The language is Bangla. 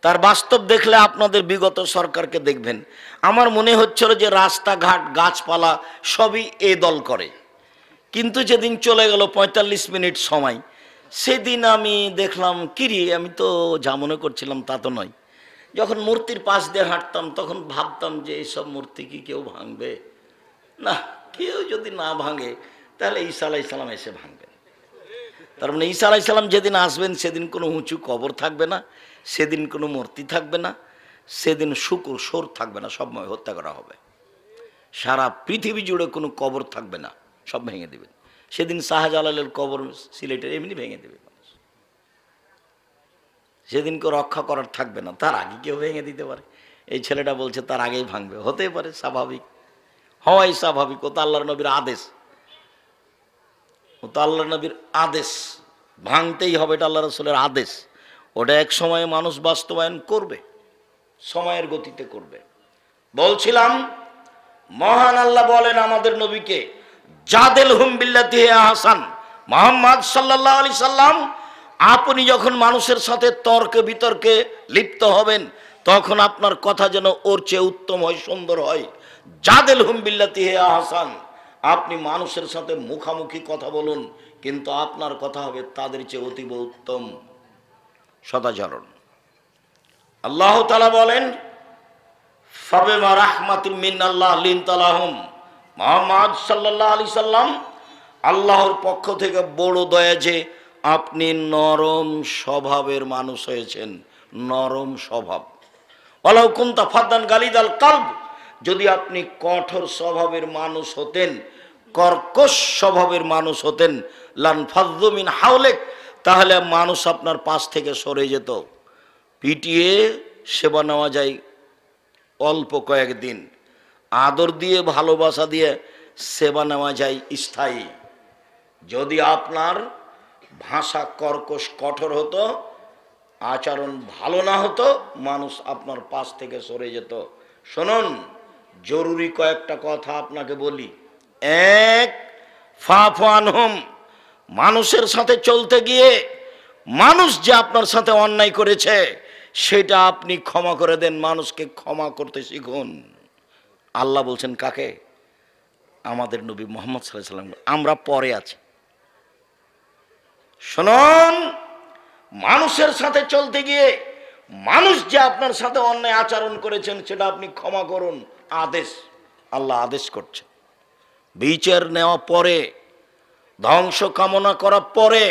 তার বাস্তব দেখলে আপনাদের বিগত সরকারকে দেখবেন, আমার মনে হচ্ছিল যে রাস্তাঘাট গাছপালা সবই এ দল করে। কিন্তু যেদিন চলে গেল ৪৫ মিনিট সময়, সেদিন আমি দেখলাম কিরি, আমি তো যা মনে করছিলাম তা তো নয়। যখন মূর্তির পাশ দিয়ে হাঁটতাম তখন ভাবতাম যে এইসব মূর্তি কি কেউ ভাঙবে? না, কেউ যদি না ভাঙে তাহলে ঈসা আলাইহিস সালাম এসে ভাঙবেন। তার মানে ঈসা আলাইহিস সালাম যেদিন আসবেন সেদিন কোনো উঁচু কবর থাকবে না, সেদিন কোনো মূর্তি থাকবে না, সেদিন শুকুর সোর থাকবে না, সব হত্যা করা হবে। সারা পৃথিবী জুড়ে কোনো কবর থাকবে না, সব ভেঙে দেবেন। সেদিন শাহজালালের কবর সিলেটের এমনি ভেঙে দেবে মানুষ। সেদিন কেউ রক্ষা করার থাকবে না, তার আগে কেউ ভেঙে দিতে পারে। এই ছেলেটা বলছে তার আগেই ভাঙবে, হতে পারে, স্বাভাবিক, হওয়াই স্বাভাবিক। ও তো আল্লাহর নবীর আদেশ, ও তো আল্লাহর নবীর আদেশ, ভাঙতেই হবে, এটা আল্লাহ রাসূলের আদেশ। ওটা এক সময়ে মানুষ বাস্তবায়ন করবে, সময়ের গতিতে করবে। বলছিলাম, মহান আল্লাহ বলেন আমাদের নবীকে, জাদেল হুম বিল্লাতি হে আহসান, মুহাম্মদ সাল্লাল্লাহু আলাইহি সাল্লাম, আপনি যখন মানুষের সাথে তর্কে বিতর্কে লিপ্ত হবেন তখন আপনার কথা যেন ওর চেয়ে উত্তম হয়, সুন্দর হয়। জাদেল হুম বিল্লাতি হে আহসান, আপনি মানুষের সাথে মুখামুখি কথা বলুন, কিন্তু আপনার কথা হবে তাদের চেয়ে অতীব উত্তম, সদাচরণ। আল্লাহ তাআলা বলেন, ফাবিমা রাহমাতিম মিনাল্লাহ লিনতা লাহুম, মুহাম্মদ সাল্লাল্লাহু আলাইহি সাল্লাম, আল্লাহর পক্ষ থেকে বড় দয়া যে আপনি নরম স্বভাবের মানুষ হয়েছেন, নরম স্বভাব। ওয়ালাউ কুনতা ফাদ্দান গালিদাল কালব, যদি আপনি কঠোর স্বভাবের মানুষ হতেন, কর্কশ স্বভাবের মানুষ হতেন, লান ফাযযু মিন হাওলেক, তাহলে মানুষ আপনার পাশ থেকে সরে যেত। পিটিয়ে সেবা নেওয়া যায় অল্প কয়েকদিন, আদর দিয়ে ভালোবাসা দিয়ে সেবা নেওয়া যায় স্থায়ী। যদি আপনার ভাষা কর্কশ কঠোর হতো, আচরণ ভালো না হতো, মানুষ আপনার পাশ থেকে সরে যেত। শুনুন, জরুরি কয়েকটা কথা আপনাকে বলি। এক, ফাফু আনহুম, মানুষের সাথে চলতে গিয়ে মানুষ যে আপনার সাথে অন্যায় করেছে সেটা আপনি ক্ষমা করে দেন, মানুষকে ক্ষমা করতে শিখুন। আল্লাহ বলছেন কাকে? আমাদের নবী মুহাম্মদ সাল্লাল্লাহু আলাইহি সাল্লাম। আমরা পরে আছি। শুনুন, মানুষের সাথে চলতে গিয়ে মানুষ যে আপনার সাথে অন্যায় আচরণ করেছেন সেটা আপনি ক্ষমা করুন, আদেশ। আল্লাহ আদেশ করছে। বিচার নেওয়া পরে, ধ্বংস কামনা করা পরে,